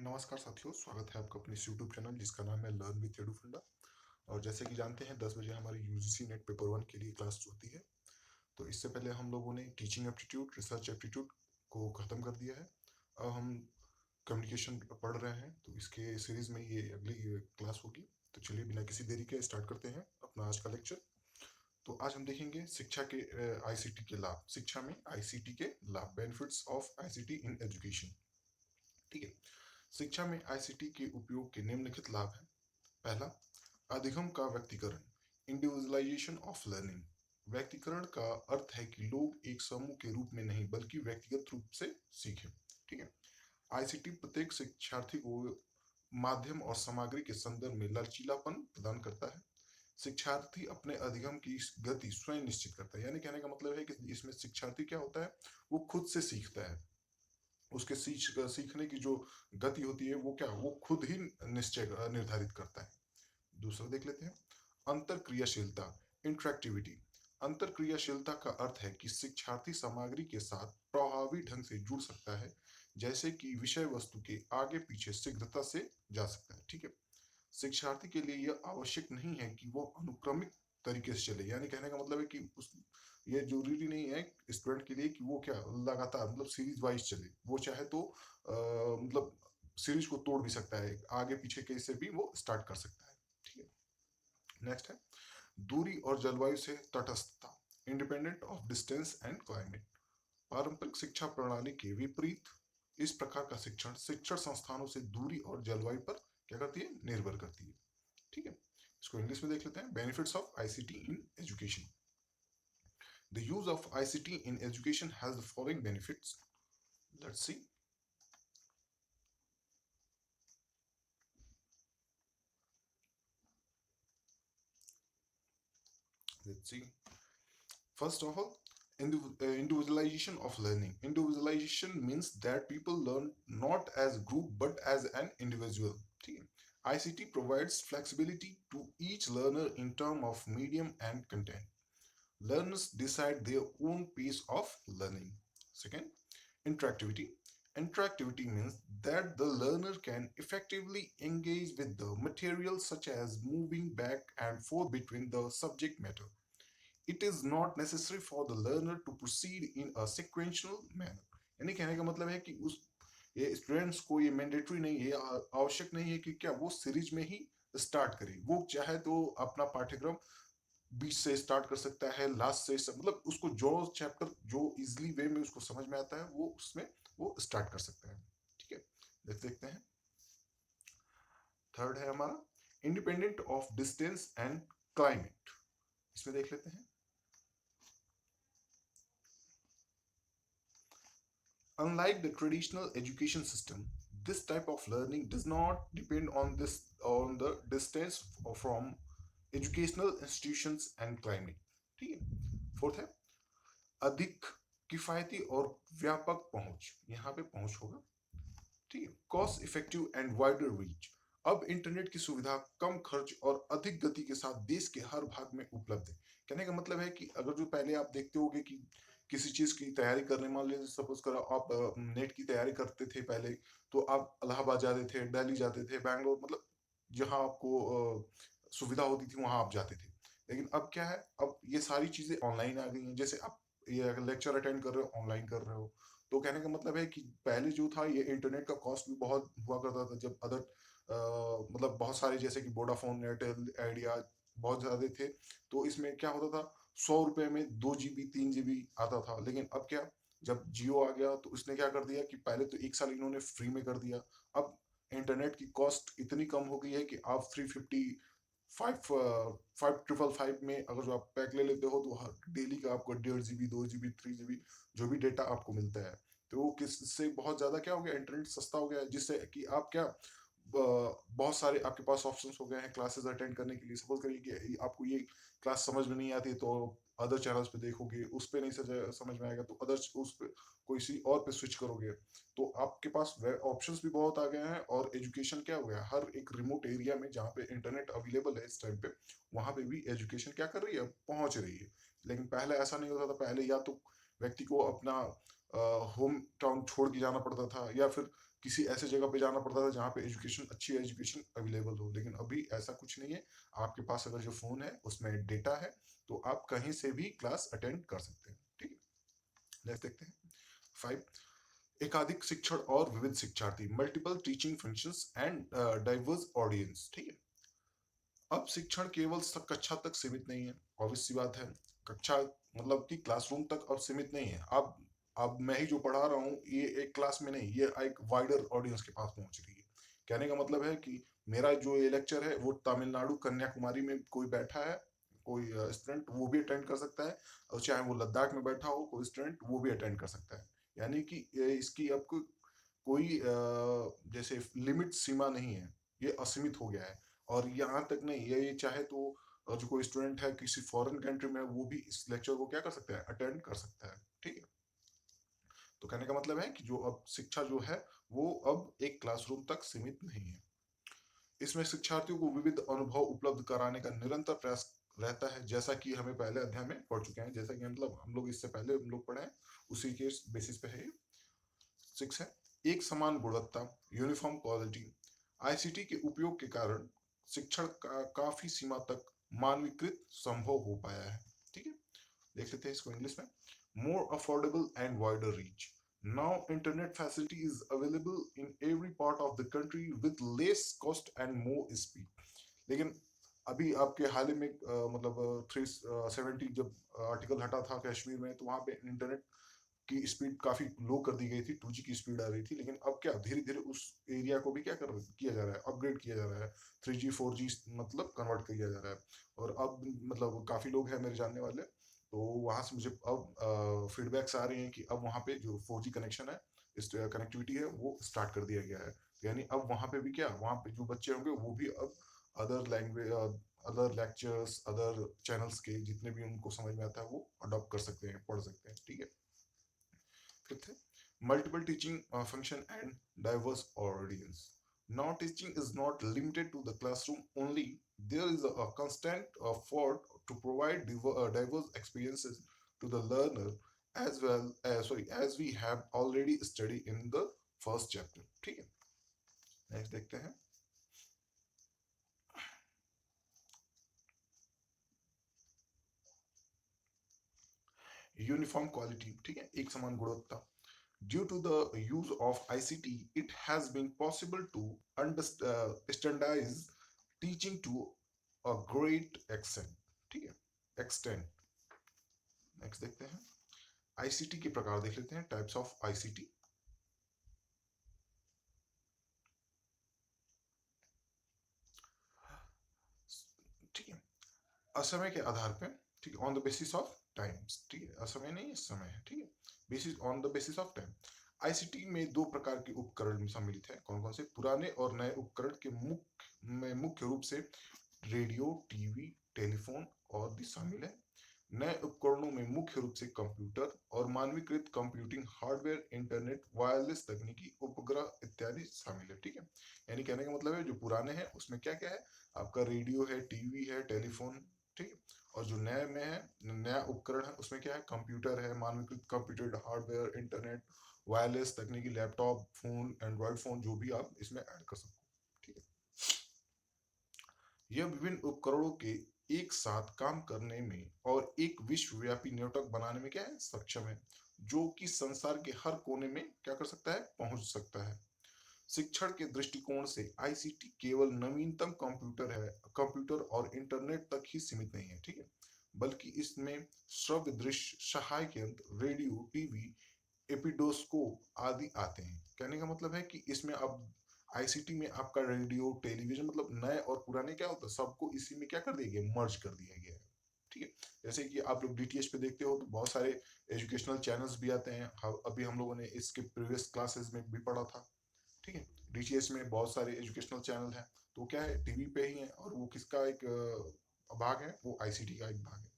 नमस्कार साथियों, स्वागत है आपका अपने इस यूट्यूब चैनल जिसका नाम है लर्न विथ एडू फंडा। और जैसे कि जानते हैं 10 बजे हमारी यूजीसी नेट पेपर 1 के लिए क्लास होती है। तो इससे पहले हम लोगों ने टीचिंग एप्टीट्यूड, रिसर्च एप्टीट्यूड को ख़त्म कर दिया है। अब हम कम्युनिकेशन पढ़ रहे हैं, तो इसके सीरीज़ में ये अगली क्लास होगी। तो चलिए बिना किसी देरी के स्टार्ट करते हैं अपना आज का लेक्चर। तो आज हम देखेंगे शिक्षा के आईसीटी के लाभ, शिक्षा में आईसीटी के लाभ, benefits of ICT in education. ठीक है। शिक्षा में आईसीटी के उपयोग के निम्नलिखित लाभ हैं। पहला, अधिगम का व्यक्तिकरण, इंडिविजुअलाइजेशन ऑफ लर्निंग। व्यक्तिकरण का अर्थ है कि लोग एक समूह के रूप में नहीं बल्कि व्यक्तिगत रूप से सीखें। ठीक है। आईसीटी प्रत्येक शिक्षार्थी को माध्यम और सामग्री के संदर्भ में लचीलापन प्रदान करता है। शिक्षार्थी अपने अधिगम की गति स्वयं निश्चित करता है, यानी कहने का मतलब है कि इसमें शिक्षार्थी क्या होता है, वो खुद से सीखता है। उसके सीखने की जो गति होती है वो क्या, वो खुद ही निश्चय निर्धारित करता है। दूसरा देख लेते हैं, अंतर क्रियाशीलता, इंटरेक्टिविटी। अंतर क्रियाशीलता का अर्थ है कि शिक्षार्थी सामग्री के साथ प्रभावी ढंग से जुड़ सकता है, जैसे कि विषय वस्तु के आगे पीछे शीघ्रता से जा सकता है। ठीक है। शिक्षार्थी के लिए यह आवश्यक नहीं है कि वो अनुक्रमिक तरीके से चले, यानी कहने का मतलब है कि उस ये जरूरी नहीं है स्टूडेंट के लिए कि वो क्या लगातार मतलब सीरीज वाइज चले। वो चाहे तो मतलब सीरीज को तोड़ भी सकता है, आगे पीछे कैसे भी वो स्टार्ट कर सकता है। ठीक है। नेक्स्ट है, दूरी और जलवायु से तटस्थता, independent of distance and climate. पारंपरिक शिक्षा प्रणाली के विपरीत इस प्रकार का शिक्षण शिक्षण संस्थानों से दूरी और जलवायु पर क्या करती है, निर्भर करती है। ठीक है। इसको इंग्लिश में देख लेते हैं, benefits of ICT in education. The use of ICT in education has the following benefits. Let's see. Let's see. First of all, individualization of learning. Individualization means that people learn not as a group but as an individual. ठीक है। ICT provides flexibility to each learner in terms of medium and content. Learners decide their own pace of learning. Second, interactivity. Interactivity means that the learner can effectively engage with the material, such as moving back and forth between the subject matter. It is not necessary for the learner to proceed in a sequential manner. यानी कहने का मतलब है कि उस ये students को ये मैंडेटरी नहीं है, आवश्यक नहीं है कि क्या वो सीरीज में ही स्टार्ट करे। वो चाहे तो अपना पाठ्यक्रम बीच से स्टार्ट कर सकता है, लास्ट से मतलब उसको जो चैप्टर जो इजिली वे में उसको समझ में आता है वो उसमें वो स्टार्ट कर सकता है। ठीक है। देखते हैं। थर्ड है हमारा, independent of distance and climate. इसमें देख लेते हैं। Unlike the traditional education system, this type of learning does not depend on the distance from educational institutions and climate. ठीक है। फोर्थ है, अधिक किफायती और व्यापक पहुंच, यहाँ पे पहुंच होगा। ठीक है। Cost effective and wider reach. अब इंटरनेट की सुविधा कम खर्च और अधिक गति के साथ देश के हर भाग में उपलब्ध है। कहने का मतलब है कि अगर जो पहले आप देखते होगे कि किसी चीज की तैयारी करने, मान लीजिए सपोज करो आप नेट की तैयारी करते थे पहले, तो आप इलाहाबाद जाते थे, दिल्ली जाते थे, बैंगलोर, मतलब जहां आपको सुविधा होती थी वहां आप जाते थे। लेकिन अब क्या है, अब ये सारी चीजें ऑनलाइन आ गई हैं। जैसे आप ये लेक्चर अटेंड कर रहे हो, ऑनलाइन कर रहे हो। तो कहने का मतलब है कि पहले जो था ये इंटरनेट का कॉस्ट भी बहुत हुआ करता था, जब अदर मतलब बहुत सारे जैसे कि वोडाफोन, एयरटेल, आइडिया बहुत ज्यादा थे। तो इसमें क्या होता था, 100 रुपए में 2 GB 3 GB आता था। लेकिन अब क्या, जब जियो आ गया तो उसने क्या कर दिया कि पहले तो 1 साल इन्होंने फ्री में कर दिया। अब इंटरनेट की कॉस्ट इतनी कम हो गई है कि आप 350 5,555 में अगर जो आप पैक ले लेते हो तो हर डेली का आपको 1.5 GB 2 GB 3 GB जो भी डेटा आपको मिलता है। तो वो किससे बहुत ज्यादा क्या हो गया, इंटरनेट सस्ता हो गया है, जिससे कि आप क्या बहुत सारे आपके पास ऑप्शंस हो गए हैं क्लासेस अटेंड करने के लिए। सपोज करिए कि आपको ये क्लास समझ में नहीं आती तो अदर चैनल्स पे देखोगे, उस पे नहीं समझ में आएगा तो अदर उस पे कोई सी और पे स्विच करोगे। तो आपके पास ऑप्शंस भी बहुत आ गए हैं। और एजुकेशन क्या हो गया, हर एक रिमोट एरिया में जहाँ पे इंटरनेट अवेलेबल है इस टाइम पे, वहां पे भी एजुकेशन क्या कर रही है, पहुंच रही है। लेकिन पहले ऐसा नहीं होता था। पहले या तो व्यक्ति को अपना होम टाउन छोड़ के जाना पड़ता था, या फिर किसी ऐसे जगह पे जाना पड़ता था जहाँ पे एजुकेशन अच्छी एजुकेशन अवेलेबल हो, लेकिन अभी ऐसा कुछ नहीं है। आपके पास अगर जो फ़ोन है उसमें डेटा है, तो आप कहीं से भी क्लास अटेंड कर सकते हैं। ठीक है, नेक्स्ट देखते हैं। 5, एकाधिक शिक्षण और विविध शिक्षार्थी, multiple teaching functions and diverse audience. ठीक है, अब शिक्षण केवल कक्षा तक सीमित नहीं है, ऑब्वियस सी बात है। कक्षा मतलब कि क्लासरूम तक अब सीमित नहीं है। अब मैं ही जो पढ़ा रहा हूँ ये एक क्लास में नहीं, ये एक वाइडर ऑडियंस के पास पहुंच रही है। कहने का मतलब है कि मेरा जो ये लेक्चर है वो तमिलनाडु कन्याकुमारी में कोई बैठा है, कोई स्टूडेंट वो भी अटेंड कर सकता है, और चाहे वो लद्दाख में बैठा हो कोई स्टूडेंट वो भी अटेंड कर सकता है। यानी कि इसकी अब कोई जैसे लिमिट सीमा नहीं है, ये असीमित हो गया है। और यहाँ तक नहीं, ये चाहे तो जो कोई स्टूडेंट है किसी फॉरेन कंट्री में, वो भी इस लेक्चर को क्या कर सकता है, अटेंड कर सकता है। ठीक है, तो कहने का मतलब है कि जो अब शिक्षा जो है वो अब एक क्लासरूम तक सीमित नहीं है। इसमें शिक्षार्थियों को विविध अनुभव उपलब्ध कराने का निरंतर प्रयास रहता है, जैसा कि हमें पहले अध्याय में पढ़ चुके हैं, जैसा कि मतलब हम लोग इससे पहले हम लोग पढ़े हैं, उसी के बेसिस पे है ये। 6 है, एक समान गुणवत्ता, यूनिफॉर्म क्वालिटी। आईसीटी के उपयोग के कारण शिक्षण का काफी सीमा तक मानवीकृत संभव हो पाया है। ठीक है, देख लेते हैं इसको इंग्लिश में। More affordable and wider reach, now internet facility is available in every part of the country with less cost and more speed. लेकिन अभी आपके हाल ही में मतलब 370 जब आर्टिकल हटा था कश्मीर में, तो वहां पे इंटरनेट की स्पीड काफी लो कर दी गई थी, 2G की स्पीड आ रही थी। लेकिन अब क्या धीरे धीरे उस एरिया को भी क्या किया जा रहा है, अपग्रेड किया जा रहा है, 3G 4G मतलब कन्वर्ट किया जा रहा है। और अब मतलब काफी लोग हैं मेरे जानने वाले, तो वहां से मुझे अब फीडबैक्स आ रही हैं कि अब वहां पे जो 4G कनेक्शन है, इस कनेक्टिविटी है, वो स्टार्ट कर दिया गया है। यानी अब वहां पे भी क्या, वहां पे जो बच्चे होंगे वो भी अब other language, other lectures, other channels के जितने भी उनको समझ में आता है वो अडॉप्ट कर सकते हैं, पढ़ सकते हैं। ठीक है, fifth, multiple teaching function and diverse audience. Now, teaching is not limited to the classroom only. There is a constant effort to provide diverse experiences to the learner, as well as as we have already studied in the first chapter. ठीक है, next देखते हैं। Uniform quality, ठीक है, एक समान गुणवत्ता। Due to the use of ICT, it has been possible to standardize teaching to a great extent। ठीक है, extent। नेक्स्ट देखते हैं, आईसीटी के प्रकार देख लेते हैं, टाइप्स ऑफ आईसीटी। ठीक है, असमय के आधार पे, ठीक है, on the basis of times. ठीक है, असमय नहीं समय है। ठीक है, basis on the basis of time. ICT में दो प्रकार के उपकरण सम्मिलित हैं, कौन कौन से, पुराने और नए उपकरण के मुख्य रूप से रेडियो, टीवी, टेलीफोन और भी शामिल है। नए उपकरणों में मुख्य रूप से कंप्यूटर और मानवीकृत कंप्यूटिंग हार्डवेयर, इंटरनेट, वायरलेस तकनीकी उपग्रह इत्यादि शामिल है। ठीक है, यानी कहने का मतलब है जो पुराने हैं उसमें क्या क्या है, आपका रेडियो है, टीवी है, टेलीफोन। ठीक है, और जो नए में है, नया उपकरण है, उसमें क्या है, कंप्यूटर है, मानवीकृत कंप्यूटर हार्डवेयर, इंटरनेट, वायरलेस तकनीकी, लैपटॉप, फोन, एंड्रॉयड फोन, जो भी आप इसमें ऐड कर सकते हो। ठीक है, यह विभिन्न उपकरणों के एक साथ काम करने में और एक विश्वव्यापी नेटवर्क बनाने में क्या है, सक्षम है, जो कि संसार के हर कोने में क्या कर सकता है, पहुंच सकता है। शिक्षण के दृष्टिकोण से आईसीटी केवल नवीनतम कंप्यूटर और इंटरनेट तक ही सीमित नहीं है। ठीक है, बल्कि इसमें श्रव्य दृश्य सहायक यंत्र, रेडियो, टीवी, एपिडोस्कोप आदि आते हैं। कहने का मतलब है कि इसमें अब आईसीटी में आपका रेडियो, टेलीविजन, मतलब नए और पुराने क्या होता है, सबको इसी में क्या कर दिया गया, मर्ज कर दिया गया है। ठीक है, जैसे कि आप लोग डीटीएच पे देखते हो तो बहुत सारे एजुकेशनल चैनल्स भी आते हैं। अभी हम लोगों ने इसके प्रीवियस क्लासेस में भी पढ़ा था। ठीक है, डीटीएच में बहुत सारे एजुकेशनल चैनल हैं, तो क्या है, टीवी पे ही है, और वो किसका एक भाग है, वो आईसीटी का एक भाग है।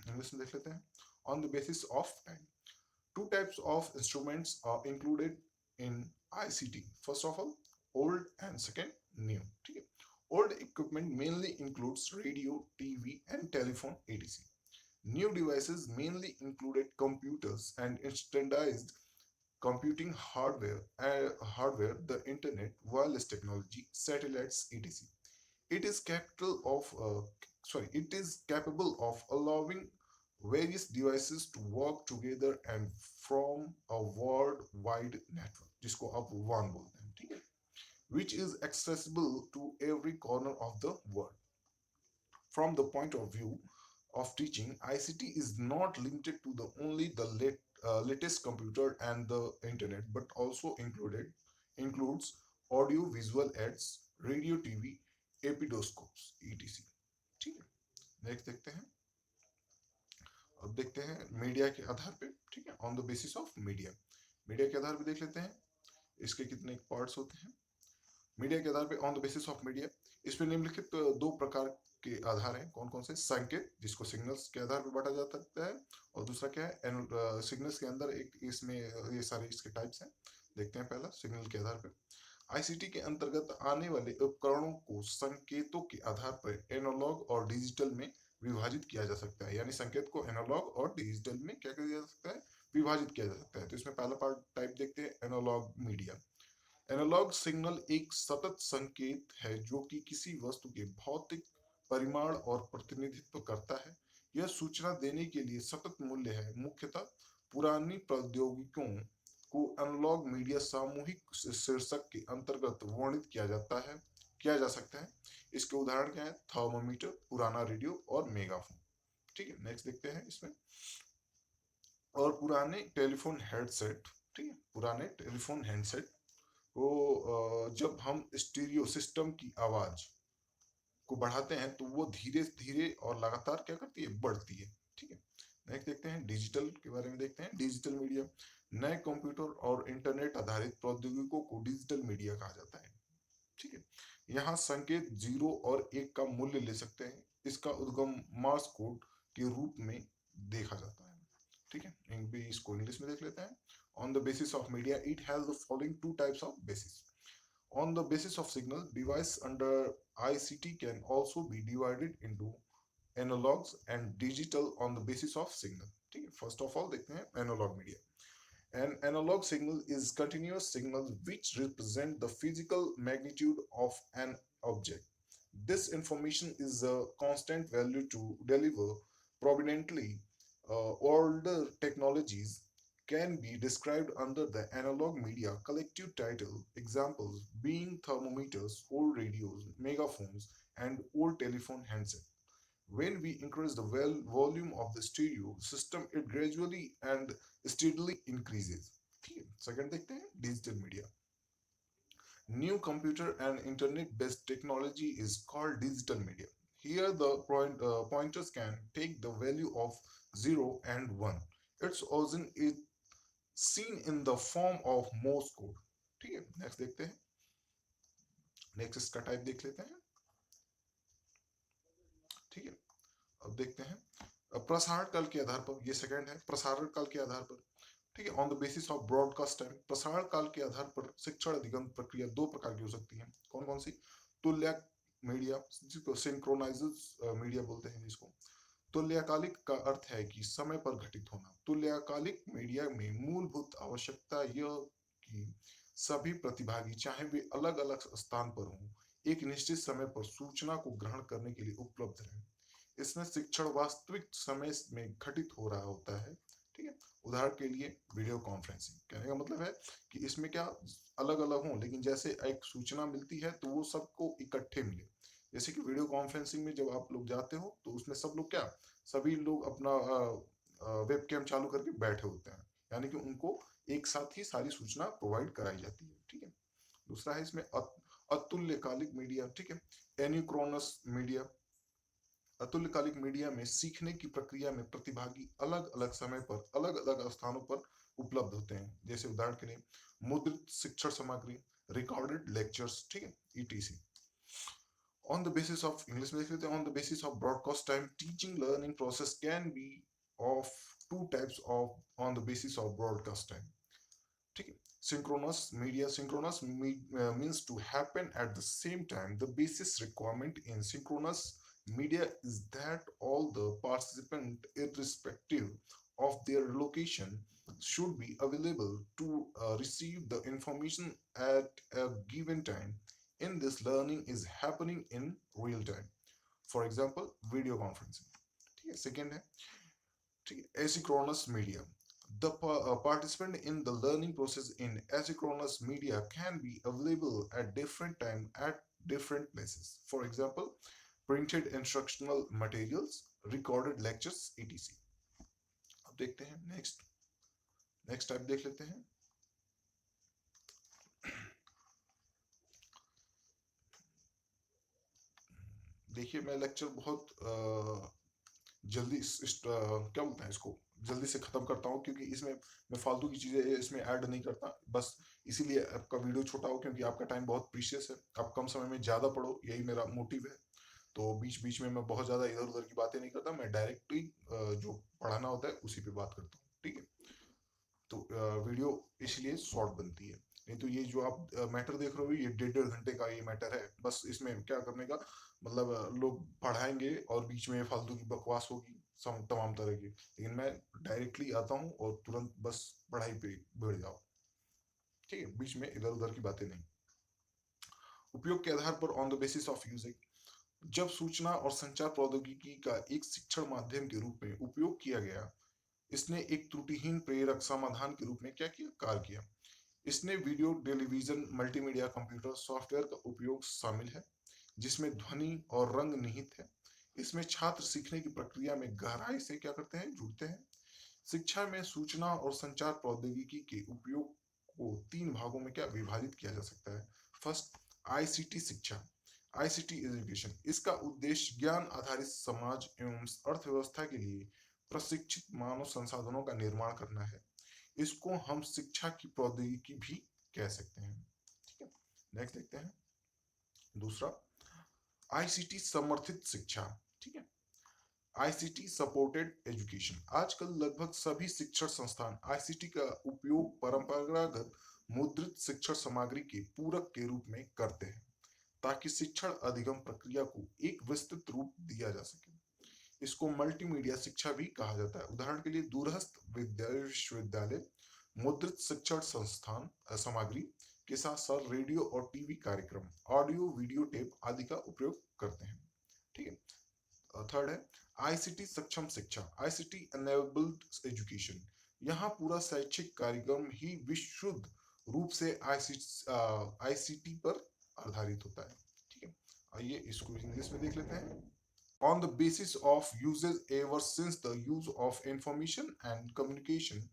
इंग्लिश में देख लेते हैं, on the basis of time. Two types of instruments are included in ICT. First of all, old and second, new. ठीक है, old equipment mainly includes radio, TV, and telephone etc. New devices mainly included computers and standardized computing hardware, the internet, wireless technology, satellites, etc. It is capable of it is capable of allowing various devices to work together and from a worldwide network, जिसको आप WAN बोलते हैं, ठीक है, which is accessible to every corner of the world. From the point of view of teaching, ICT is not limited to the only the latest computer and the internet, but also includes audio visual aids, radio TV, एपिडोस्कोप्स etc. ठीक है, next देखते हैं। अब देखते हैं media के आधार पे, ठीक है, on the basis of media. Media के आधार पे देख लेते हैं इसके कितने पार्ट्स होते हैं। मीडिया के आधार पे on the basis of media, इसमें निम्नलिखित दो प्रकार के आधार हैं। कौन कौन से? संकेत, जिसको सिग्नल्स के आधार पर बांटा जा सकता है, और दूसरा क्या है, सिग्नल्स के अंदर एक इसमें ये सारे इसके टाइप्स हैं। देखते हैं पहला सिग्नल के आधार पर। आईसीटी के अंतर्गत आने वाले उपकरणों को संकेतों के आधार पर एनालॉग और डिजिटल में विभाजित किया जा सकता है। यानी संकेत को एनालॉग और डिजिटल में क्या किया जा सकता है? विभाजित किया जा सकता है। तो इसमें पहला पार्ट टाइप देखते हैं, एनालॉग मीडिया। एनालॉग सिग्नल एक सतत संकेत है जो कि किसी वस्तु के भौतिक परिमाण और प्रतिनिधित्व करता है। यह सूचना देने के लिए सतत मूल्य है। मुख्यतः पुरानी प्रौद्योगिकियों को एनालॉग मीडिया सामूहिक शीर्षक के अंतर्गत वर्णित किया जा सकता है। इसके उदाहरण क्या है? थर्मोमीटर, पुराना रेडियो और मेगाफोन। ठीक है, नेक्स्ट देखते हैं इसमें। और पुराने टेलीफोन हेडसेट, ठीक है, पुराने टेलीफोन हेडसेट को जब हम स्टीरियो सिस्टम की आवाज को बढ़ाते हैं तो वो धीरे धीरे और लगातार क्या करती है? बढ़ती है। ठीक है, नेक्स्ट देखते हैं डिजिटल के बारे में। देखते हैं डिजिटल मीडिया। नए कंप्यूटर और इंटरनेट आधारित प्रौद्योगिकियों को डिजिटल मीडिया कहा जाता है। ठीक है, यहाँ संकेत 0 और 1 का मूल्य ले सकते हैं। इसका उद्गम मार्स कोड के रूप में देखा जाता है। ठीक है, इसको इंग्लिश में देख लेते हैं। On the basis of media, it has the following two types of basis. On the basis of signal, device under ICT can also be divided into analogs and digital on the basis of signal. ठीक है, first of all देखते हैं analog media. An analog signal is continuous signal which represent the physical magnitude of an object. This information is a constant value to deliver prominently. Older technologies can be described under the analog media collective title, examples being thermometers, old radios, megaphones, and old telephone handsets. When we increase the volume of the stereo system, it gradually and steadily increases. ठीक है, second देखते हैं digital media. New computer and internet-based technology is called digital media. Here, the pointers can take the value of 0 and 1. Its origin is seen in the form of Morse code. ठीक है, next देखते हैं। Next इसका type देख लेते हैं। ठीक है, अब देखते हैं प्रसारण काल के आधार पर। ये सेकंड है, प्रसारण काल के आधार पर। ठीक है, on the basis of broadcast time. प्रसारण काल के आधार पर शिक्षण अधिगम प्रक्रिया दो प्रकार की हो सकती है। कौन कौन सी? तुल्यक मीडिया, जिसको सिंक्रोनाइज मीडिया बोलते हैं जिसको। तुल्यकालिक का अर्थ है कि समय पर घटित होना। तुल्यकालिक मीडिया में मूलभूत आवश्यकता यह कि सभी प्रतिभागी, चाहे वे अलग अलग स्थान पर हों, एक निश्चित समय पर सूचना को ग्रहण करने के लिए उपलब्ध रहें। इसमें शिक्षण वास्तविक समय में घटित हो रहा होता है। ठीक है, उदाहरण के लिए वीडियो कॉन्फ्रेंसिंग। कहने का मतलब है कि इसमें क्या अलग अलग हों, लेकिन जैसे एक सूचना मिलती है तो वो सबको इकट्ठे मिले। जैसे कि वीडियो कॉन्फ्रेंसिंग में जब आप लोग जाते हो तो उसमें सब लोग क्या, सभी लोग अपना वेब कैम चालू करके बैठे होते हैं, यानी कि उनको एक साथ ही सारी सूचना प्रोवाइड कराई जाती है। ठीक है, दूसरा है इसमें अतुल्यकालिक मीडिया। ठीक है, एन्यूक्रोनस मीडिया। अतुल्यकालिक मीडिया में सीखने की प्रक्रिया में प्रतिभागी अलग अलग समय पर अलग अलग स्थानों पर उपलब्ध होते हैं। जैसे उदाहरण के लिए मुद्रित शिक्षण सामग्री, रिकॉर्डेड लेक्चर्स, ठीक है, etc. On the basis of English में देख लेते हैं, on the basis of broadcast time, teaching learning process can be of two types of on the basis of broadcast time. ठीक है, synchronous media. Synchronous means to happen at the same time. The basis requirement in synchronous media is that all the participants, irrespective of their location, should be available to receive the information at a given time. In this, learning is happening in real time. For example, video conferencing. ठीक है, second है, ठीक है, asynchronous media. The participant in the learning process in asynchronous media can be available at different time at different places. For example, printed instructional materials, recorded lectures, etc. अब देखते हैं next type देख लेते हैं। देखिए मैं लेक्चर बहुत जल्दी क्या बोलते हैं इसको, जल्दी से खत्म करता हूँ, क्योंकि इसमें मैं फालतू की चीजें इसमें ऐड नहीं करता, बस इसीलिए आपका वीडियो छोटा हो, क्योंकि आपका टाइम बहुत प्रीशियस है, आप कम समय में ज्यादा पढ़ो, यही मेरा मोटिव है। तो बीच बीच में मैं बहुत ज्यादा इधर उधर की बातें नहीं करता, मैं डायरेक्टली जो पढ़ाना होता है उसी पे बात करता हूँ, ठीक है। तो वीडियो इसलिए शॉर्ट बनती है, नहीं तो ये जो आप मैटर देख रहे हो ये 1.5 घंटे का ये मैटर है, बस इसमें क्या करने का मतलब, लोग पढ़ाएंगे और बीच में फालतू की बकवास होगी तमाम तरह की, लेकिन मैं डायरेक्टली आता हूँ और तुरंत बस पढ़ाई पे बढ़ जाओ, ठीक है, बीच में इधर उधर की बातें नहीं। उपयोग के आधार पर on the basis of using, जब सूचना और संचार प्रौद्योगिकी का एक शिक्षण माध्यम के रूप में उपयोग किया गया, इसने एक त्रुटिहीन प्रेरक समाधान के रूप में क्या किया, कार्य किया। इसने video, television, multimedia, computer software का उपयोग शामिल है, जिसमें ध्वनि और रंग निहित है। इसमें छात्र सीखने की प्रक्रिया में गहराई से क्या करते हैं, जुड़ते हैं। शिक्षा में सूचना और संचार प्रौद्योगिकी के उपयोग को 3 भागों में क्या विभाजित किया जा सकता है। फर्स्ट, आईसीटी शिक्षा, आईसीटी एजुकेशन। इसका उद्देश्य ज्ञान आधारित समाज एवं अर्थव्यवस्था के लिए प्रशिक्षित मानव संसाधनों का निर्माण करना है। इसको हम शिक्षा की प्रौद्योगिकी भी कह सकते हैं, ठीक है। नेक्स्ट देखते हैं दूसरा, आईसीटी समर्थित शिक्षा, ठीक है, आईसीटी सपोर्टेड एजुकेशन। आजकल लगभग सभी शिक्षण संस्थान आईसीटी का उपयोग परंपरागत मुद्रित शिक्षण सामग्री के पूरक के रूप में करते हैं, ताकि शिक्षण अधिगम प्रक्रिया को एक विस्तृत रूप दिया जा सके। इसको मल्टीमीडिया शिक्षा भी कहा जाता है। उदाहरण के लिए दूरस्थ विश्वविद्यालय मुद्रित शिक्षण संस्थान सामग्री के साथ साथ रेडियो और टीवी कार्यक्रम, ऑडियो वीडियो टेप आदि का उपयोग करते हैं, ठीक है। थर्ड है आईसीटी सक्षम शिक्षा, आईसीटी एनेबल्ड एजुकेशन। यहाँ पूरा शैक्षिक कार्यक्रम ही विशुद्ध रूप से आईसीटी पर आधारित होता है, ठीक है। आइए इसको इंग्लिश में देख लेते हैं। On the basis of uses ever since the use of information and communication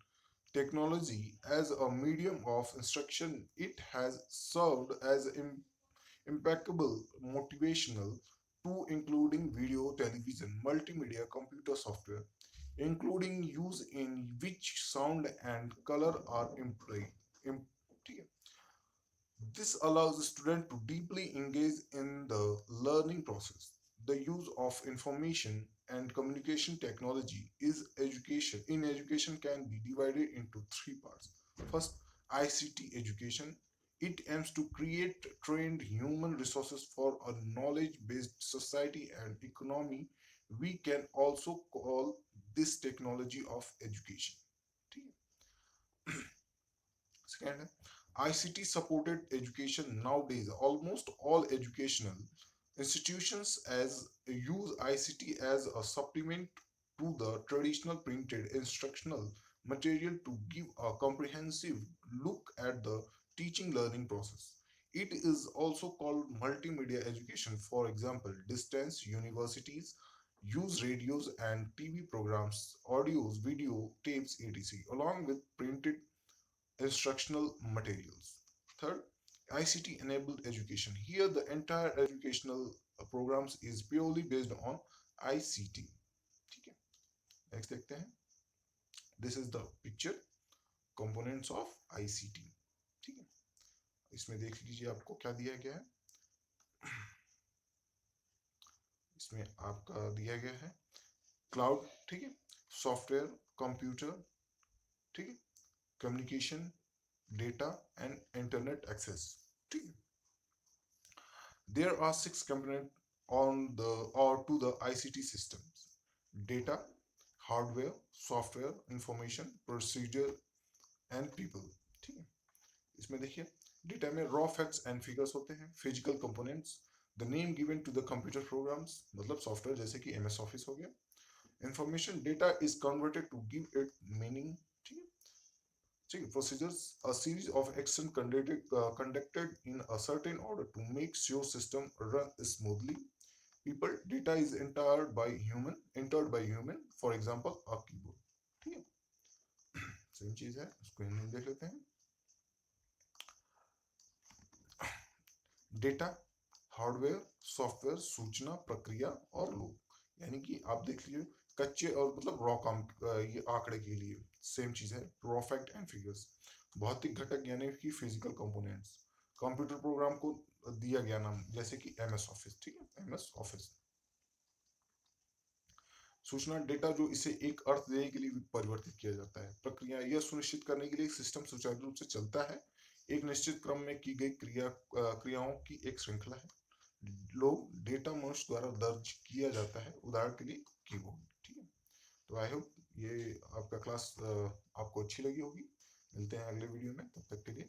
technology as a medium of instruction, it has served as impeccable motivational to including video, television, multimedia, computer software, including use in which sound and color are employed. This allows the student to deeply engage in the learning process. The use of information and communication technology is education can be divided into 3 parts. First, ICT education. It aims to create trained human resources for a knowledge-based society and economy. We can also call this technology of education. Second, ICT supported education. Nowadays almost all educational institutions as use ICT as a supplement to the traditional printed instructional material to give a comprehensive look at the teaching learning process. It is also called multimedia education. For example, distance universities use radios and TV programs, audios, video, tapes, etc., along with printed instructional materials. Third, ICT enabled education. Here the entire educational programs is purely based on ICT. ठीक है, next देखते हैं। This is the picture components of ICT, ठीक है। इसमें देख लीजिए आपको क्या दिया गया है। इसमें आपका दिया गया है क्लाउड, ठीक है, सॉफ्टवेयर, कंप्यूटर, ठीक है, communication, data and internet access, ठीक है। There are 6 components on the or to the ICT systems: data, hardware, software, information, procedure and people. ठीक है, इसमें देखिए डेटा में रॉ फैक्ट्स एंड फिगर्स होते हैं, physical components, the name given to the computer programs, मतलब software जैसे कि एमएस ऑफिस हो गया। Information data is converted to give it meaning. ठीक है, ठीक है, procedures, a series of actions conducted in a certain order to make your system run smoothly. People, data is entered by human, for example a keyboard। ठीक है, same चीज है, इसको हिंदी में देख लेते हैं। डेटा, हार्डवेयर, सॉफ्टवेयर, सूचना, प्रक्रिया और लोग, यानी कि आप देख लीजिए कच्चे और मतलब रॉ काम, ये आंकड़े के लिए सेम चीज है, रॉ फैक्ट एंड फिगर्स। भौतिक घटक यानी कि फिजिकल कंपोनेंट्स, कंप्यूटर प्रोग्राम को दिया गया नाम जैसे कि एमएस ऑफिस। ठीक है, एमएस ऑफिस। सूचना, डेटा जो इसे एक अर्थ देने के लिए परिवर्तित किया जाता है। प्रक्रिया, यह सुनिश्चित करने के लिए सिस्टम सुचारू रूप से चलता है, एक निश्चित क्रम में की गई क्रियाओं की एक श्रृंखला है। लोग, डेटा मनुष्य द्वारा दर्ज किया जाता है, उदाहरण के लिए कीबोर्ड। ठीक है, तो आई होप ये आपका क्लास आपको अच्छी लगी होगी। मिलते हैं अगले वीडियो में, तब तक के लिए